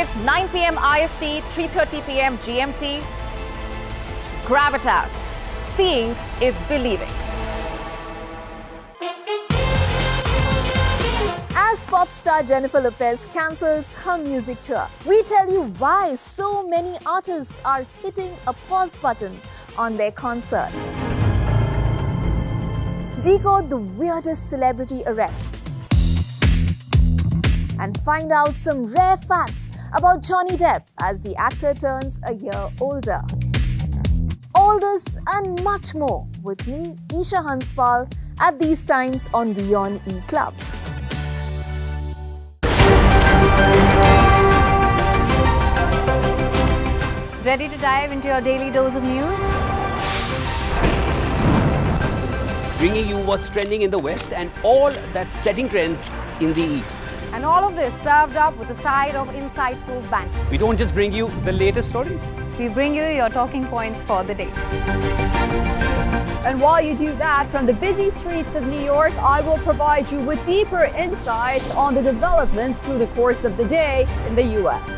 is 9 p.m. IST, 3:30 p.m. GMT. Gravitas. Seeing is believing. As pop star Jennifer Lopez cancels her music tour, we tell you why so many artists are hitting a pause button on their concerts. Decode the weirdest celebrity arrests. And find out some rare facts about Johnny Depp as the actor turns a year older. All this and much more with me, Isha Hanspal, at these times on WION E-Club. Ready to dive into your daily dose of news? Bringing you what's trending in the West and all that's setting trends in the East. And all of this served up with a side of insightful banter. We don't just bring you the latest stories. We bring you your talking points for the day. And while you do that, from the busy streets of New York, I will provide you with deeper insights on the developments through the course of the day in the US.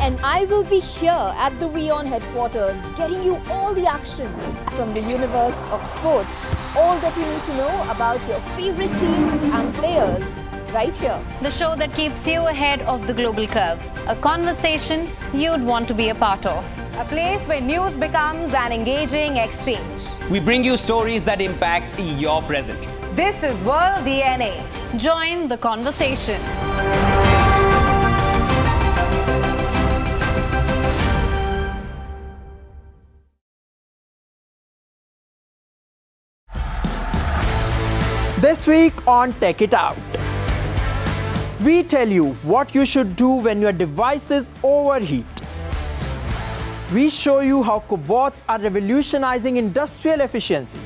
And I will be here at the WION headquarters, getting you all the action from the universe of sport. All that you need to know about your favorite teams and players, right here. The show that keeps you ahead of the global curve. A conversation you'd want to be a part of. A place where news becomes an engaging exchange. We bring you stories that impact your present. This is World DNA. Join the conversation. This week on Tech It Out, we tell you what you should do when your devices overheat. We show you how cobots are revolutionizing industrial efficiency.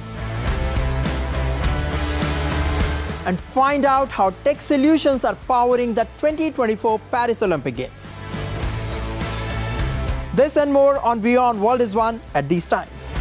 And find out how tech solutions are powering the 2024 Paris Olympic Games. This and more on WION World is One at these times.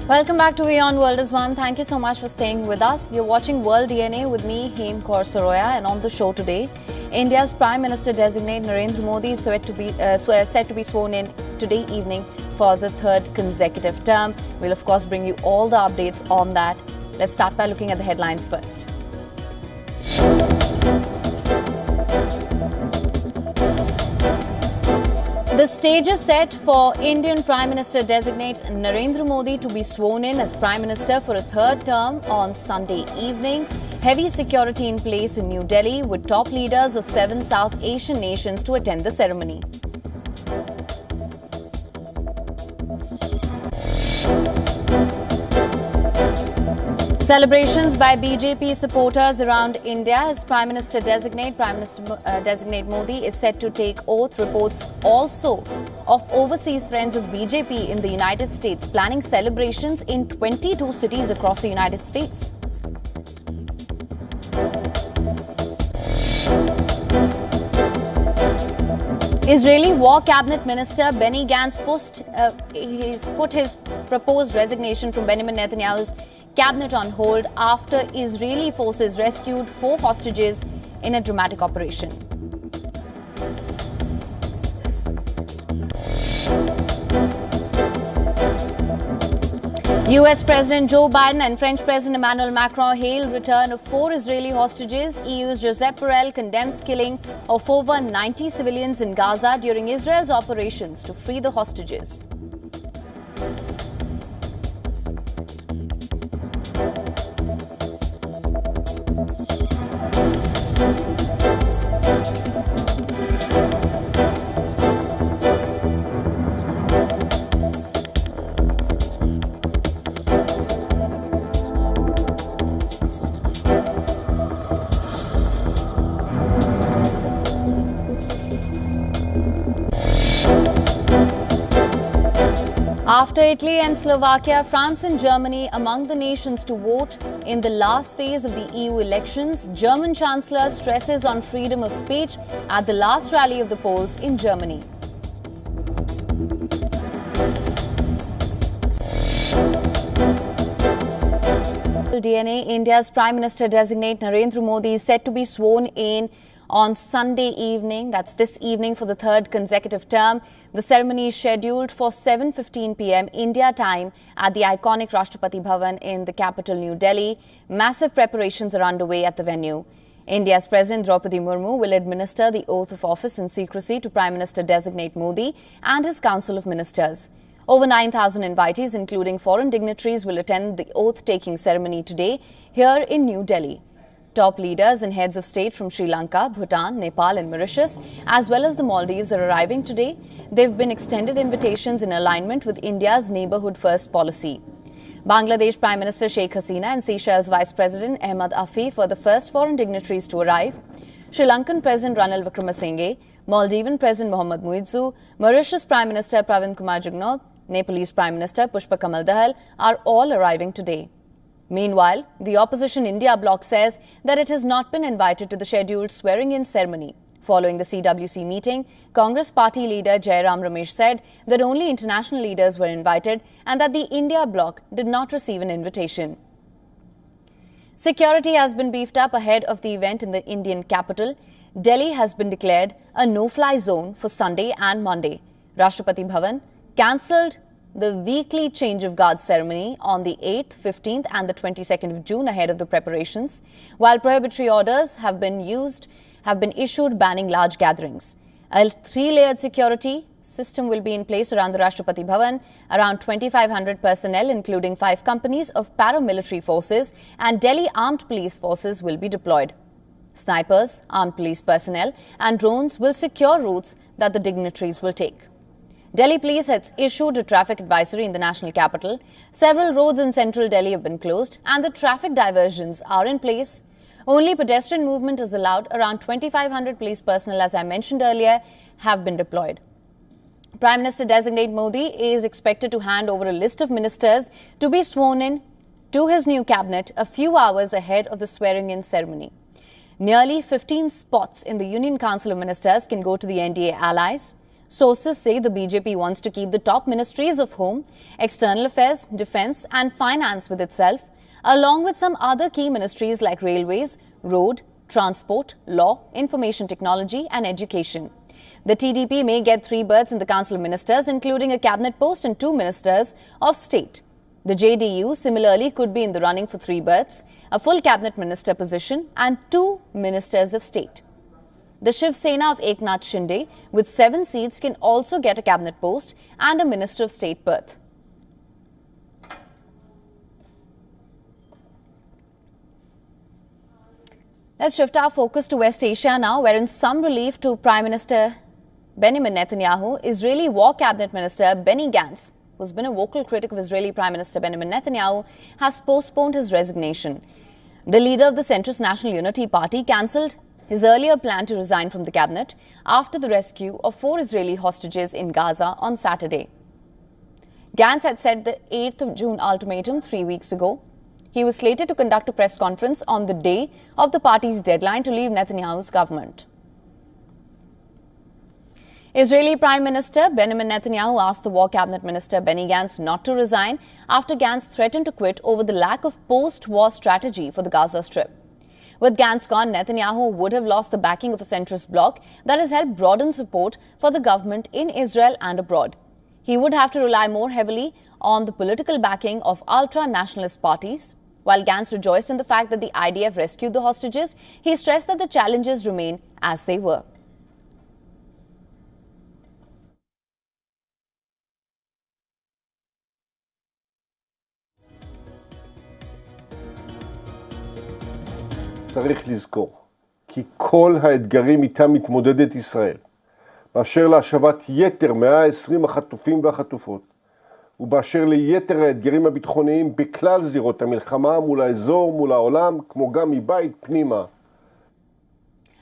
Welcome back to WION World is One. Thank you so much for staying with us. You're watching World DNA with me, Hem Kaur Saroya, and on the show today, India's Prime Minister designate Narendra Modi is set to be sworn in today evening for the third consecutive term. We'll of course bring you all the updates on that. Let's start by looking at the headlines first. The stage is set for Indian Prime Minister designate Narendra Modi to be sworn in as Prime Minister for a third term on Sunday evening. Heavy security in place in New Delhi with top leaders of 7 South Asian nations to attend the ceremony. Celebrations by BJP supporters around India as Prime Minister designate Modi is set to take oath. Reports also of overseas friends of BJP in the United States planning celebrations in 22 cities across the United States. Israeli War Cabinet Minister Benny Gantz put his proposed resignation from Benjamin Netanyahu's cabinet on hold after Israeli forces rescued 4 hostages in a dramatic operation. US President Joe Biden and French President Emmanuel Macron hailed return of 4 Israeli hostages. EU's Josep Borrell condemns killing of over 90 civilians in Gaza during Israel's operations to free the hostages. After Italy and Slovakia, France and Germany among the nations to vote in the last phase of the EU elections, German Chancellor stresses on freedom of speech at the last rally of the polls in Germany. DNA, India's Prime Minister designate Narendra Modi is set to be sworn in on Sunday evening. That's this evening for the third consecutive term. The ceremony is scheduled for 7:15 p.m. India time at the iconic Rashtrapati Bhavan in the capital, New Delhi. Massive preparations are underway at the venue. India's President Draupadi Murmu will administer the oath of office in secrecy to Prime Minister designate Modi and his Council of Ministers. Over 9,000 invitees, including foreign dignitaries, will attend the oath-taking ceremony today here in New Delhi. Top leaders and heads of state from Sri Lanka, Bhutan, Nepal and Mauritius, as well as the Maldives, are arriving today. They've been extended invitations in alignment with India's neighbourhood first policy. Bangladesh Prime Minister Sheikh Hasina and Seychelles Vice President Ahmad Afif were the first foreign dignitaries to arrive. Sri Lankan President Ranil Wickremesinghe, Maldivian President Mohammad Muizzu, Mauritius Prime Minister Pravind Kumar Jugnauth, Nepalese Prime Minister Pushpa Kamal Dahal are all arriving today. Meanwhile, the opposition India bloc says that it has not been invited to the scheduled swearing-in ceremony. Following the CWC meeting, Congress party leader Jairam Ramesh said that only international leaders were invited and that the India bloc did not receive an invitation. Security has been beefed up ahead of the event in the Indian capital. Delhi has been declared a no-fly zone for Sunday and Monday. Rashtrapati Bhavan cancelled the weekly change of guard ceremony on the 8th, 15th and the 22nd of June ahead of the preparations, while prohibitory orders have been issued banning large gatherings. A three-layered security system will be in place around the Rashtrapati Bhavan. Around 2,500 personnel, including 5 companies of paramilitary forces and Delhi Armed Police Forces, will be deployed. Snipers, armed police personnel and drones will secure routes that the dignitaries will take. Delhi Police has issued a traffic advisory in the national capital. Several roads in central Delhi have been closed and the traffic diversions are in place. Only pedestrian movement is allowed. Around 2,500 police personnel, as I mentioned earlier, have been deployed. Prime Minister designate Modi is expected to hand over a list of ministers to be sworn in to his new cabinet a few hours ahead of the swearing-in ceremony. Nearly 15 spots in the Union Council of Ministers can go to the NDA allies. Sources say the BJP wants to keep the top ministries of Home, External Affairs, Defence and Finance with itself, along with some other key ministries like Railways, Road, Transport, Law, Information Technology and Education. The TDP may get 3 berths in the Council of Ministers, including a cabinet post and 2 ministers of state. The JDU similarly could be in the running for 3 berths, a full cabinet minister position and 2 ministers of state. The Shiv Sena of Eknath Shinde, with 7 seats, can also get a cabinet post and a minister of state berth. Let's shift our focus to West Asia now, wherein some relief to Prime Minister Benjamin Netanyahu, Israeli War Cabinet Minister Benny Gantz, who's been a vocal critic of Israeli Prime Minister Benjamin Netanyahu, has postponed his resignation. The leader of the centrist National Unity Party cancelled his earlier plan to resign from the cabinet after the rescue of 4 Israeli hostages in Gaza on Saturday. Gantz had set the 8th of June ultimatum 3 weeks ago. He was slated to conduct a press conference on the day of the party's deadline to leave Netanyahu's government. Israeli Prime Minister Benjamin Netanyahu asked the War Cabinet Minister Benny Gantz not to resign after Gantz threatened to quit over the lack of post-war strategy for the Gaza Strip. With Gantz gone, Netanyahu would have lost the backing of a centrist bloc that has helped broaden support for the government in Israel and abroad. He would have to rely more heavily on the political backing of ultra-nationalist parties. While Gantz rejoiced in the fact that the IDF rescued the hostages, he stressed that the challenges remain as they were. צריך לזכור כי כל האתגרים איתם מתמודדת ישראל, באשר להשבת יתר 120 החטופים והחטופות, ובאשר ליתר האתגרים הביטחוניים בכלל זירות המלחמה מול האזור, מול העולם, כמו גם מבית פנימה.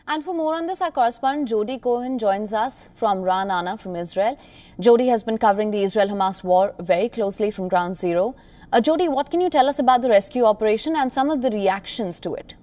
And for more on this, our correspondent Jody Cohen joins us from Ra'anana from Israel. Jody has been covering the Israel-Hamas war very closely from ground zero. Jody, what can you tell us about the rescue operation and some of the reactions to it?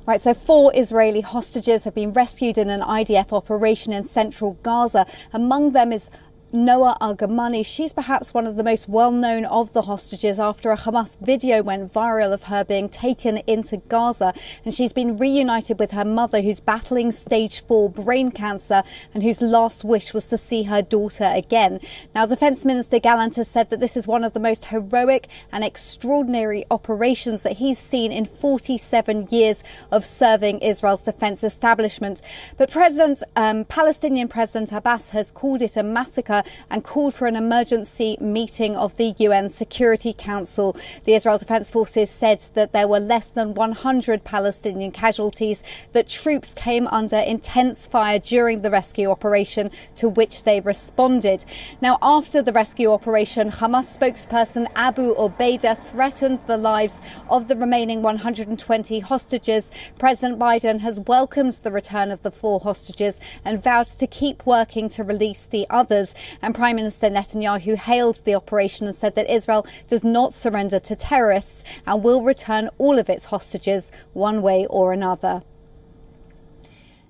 Right, so 4 Israeli hostages have been rescued in an IDF operation in central Gaza. Among them is Noah Argamani. She's perhaps one of the most well-known of the hostages after a Hamas video went viral of her being taken into Gaza, and she's been reunited with her mother, who's battling stage 4 brain cancer and whose last wish was to see her daughter again. Now, Defence Minister Gallant has said that this is one of the most heroic and extraordinary operations that he's seen in 47 years of serving Israel's defence establishment. But Palestinian President Abbas has called it a massacre and called for an emergency meeting of the UN Security Council. The Israel Defense Forces said that there were less than 100 Palestinian casualties, that troops came under intense fire during the rescue operation, to which they responded. Now, after the rescue operation, Hamas spokesperson Abu Obaida threatened the lives of the remaining 120 hostages. President Biden has welcomed the return of the 4 hostages and vowed to keep working to release the others. And Prime Minister Netanyahu hailed the operation and said that Israel does not surrender to terrorists and will return all of its hostages one way or another.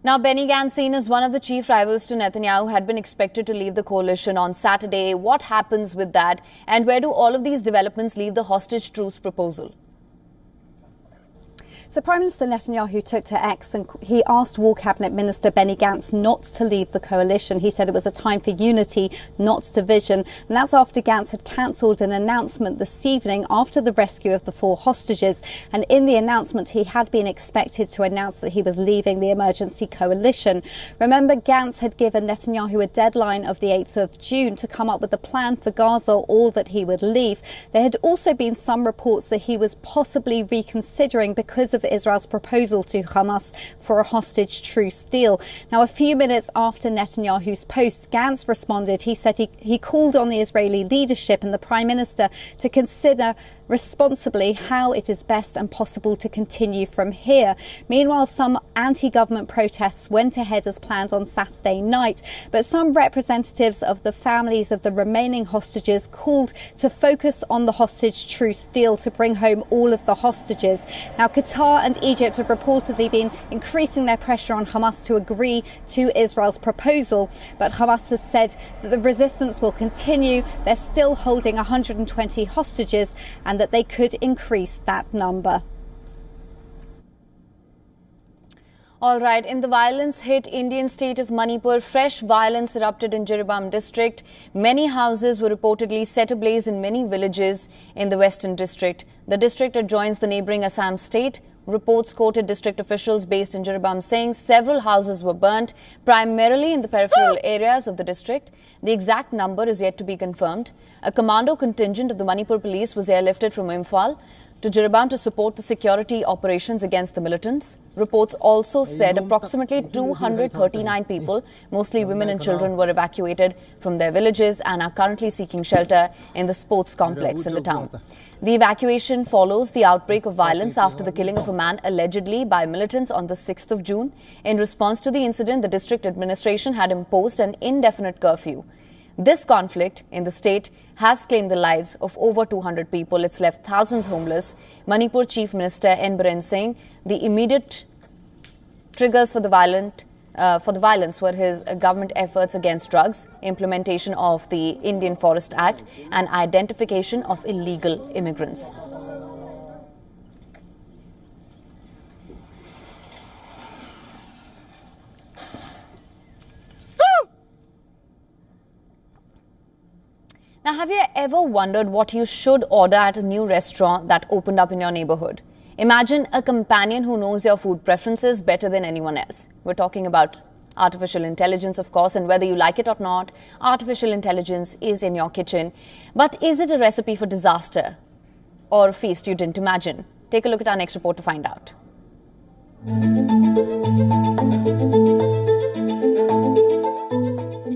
Now, Benny Gantz, seen as one of the chief rivals to Netanyahu, had been expected to leave the coalition on Saturday. What happens with that? And where do all of these developments leave the hostage truce proposal? So Prime Minister Netanyahu took to X and he asked War Cabinet Minister Benny Gantz not to leave the coalition. He said it was a time for unity, not division. And that's after Gantz had cancelled an announcement this evening after the rescue of the 4 hostages. And in the announcement, he had been expected to announce that he was leaving the emergency coalition. Remember, Gantz had given Netanyahu a deadline of the 8th of June to come up with a plan for Gaza, or that he would leave. There had also been some reports that he was possibly reconsidering because of Israel's proposal to Hamas for a hostage truce deal. Now, a few minutes after Netanyahu's post, Gantz responded. He said he called on the Israeli leadership and the Prime Minister to consider responsibly how it is best and possible to continue from here. Meanwhile, some anti-government protests went ahead as planned on Saturday night, but some representatives of the families of the remaining hostages called to focus on the hostage truce deal to bring home all of the hostages. Now, Qatar and Egypt have reportedly been increasing their pressure on Hamas to agree to Israel's proposal, but Hamas has said that the resistance will continue. They're still holding 120 hostages and that they could increase that number. All right, in the violence-hit Indian state of Manipur, fresh violence erupted in Jiribam district. Many houses were reportedly set ablaze in many villages in the western district. The district adjoins the neighbouring Assam state. Reports quoted district officials based in Jiribam saying several houses were burnt, primarily in the peripheral areas of the district. The exact number is yet to be confirmed. A commando contingent of the Manipur police was airlifted from Imphal to Jiribam to support the security operations against the militants. Reports also said approximately 239 people, mostly women and children, were evacuated from their villages and are currently seeking shelter in the sports complex in the town. The evacuation follows the outbreak of violence after the killing of a man allegedly by militants on the 6th of June. In response to the incident, the district administration had imposed an indefinite curfew. This conflict in the state has claimed the lives of over 200 people. It's left thousands homeless. Manipur Chief Minister N. Biren saying the immediate triggers for the violence were his government efforts against drugs, implementation of the Indian Forest Act, and identification of illegal immigrants. Now, have you ever wondered what you should order at a new restaurant that opened up in your neighborhood? Imagine a companion who knows your food preferences better than anyone else. We're talking about artificial intelligence, of course, and whether you like it or not, artificial intelligence is in your kitchen. But is it a recipe for disaster or a feast you didn't imagine? Take a look at our next report to find out.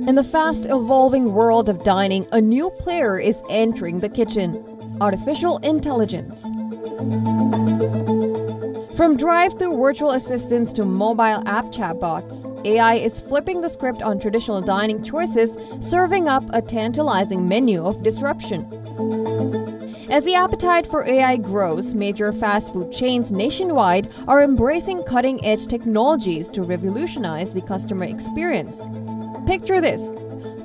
In the fast-evolving world of dining, a new player is entering the kitchen: artificial intelligence. From drive-thru virtual assistants to mobile app chatbots, AI is flipping the script on traditional dining choices, serving up a tantalizing menu of disruption. As the appetite for AI grows, major fast food chains nationwide are embracing cutting-edge technologies to revolutionize the customer experience. Picture this.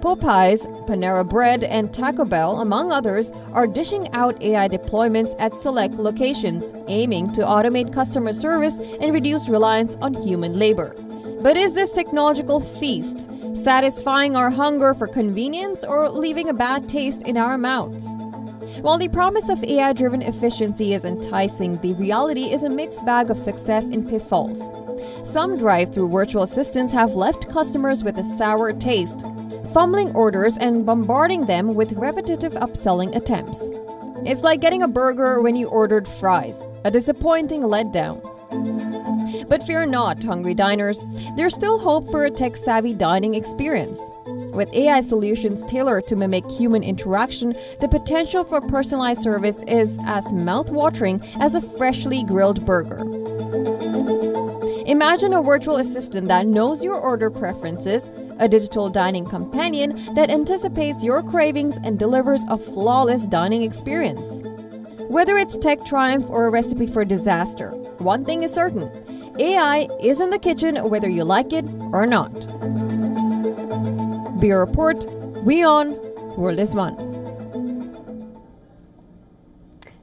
Popeyes, Panera Bread, and Taco Bell, among others, are dishing out AI deployments at select locations, aiming to automate customer service and reduce reliance on human labor. But is this technological feast satisfying our hunger for convenience or leaving a bad taste in our mouths? While the promise of AI-driven efficiency is enticing, the reality is a mixed bag of success and pitfalls. Some drive-thru virtual assistants have left customers with a sour taste, fumbling orders and bombarding them with repetitive upselling attempts. It's like getting a burger when you ordered fries, a disappointing letdown. But fear not, hungry diners. There's still hope for a tech-savvy dining experience. With AI solutions tailored to mimic human interaction, the potential for personalized service is as mouth-watering as a freshly grilled burger. Imagine a virtual assistant that knows your order preferences, a digital dining companion that anticipates your cravings and delivers a flawless dining experience. Whether it's tech triumph or a recipe for disaster, one thing is certain: AI is in the kitchen whether you like it or not. Bureau Report, WION, World is One.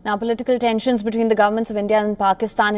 Now, political tensions between the governments of India and Pakistan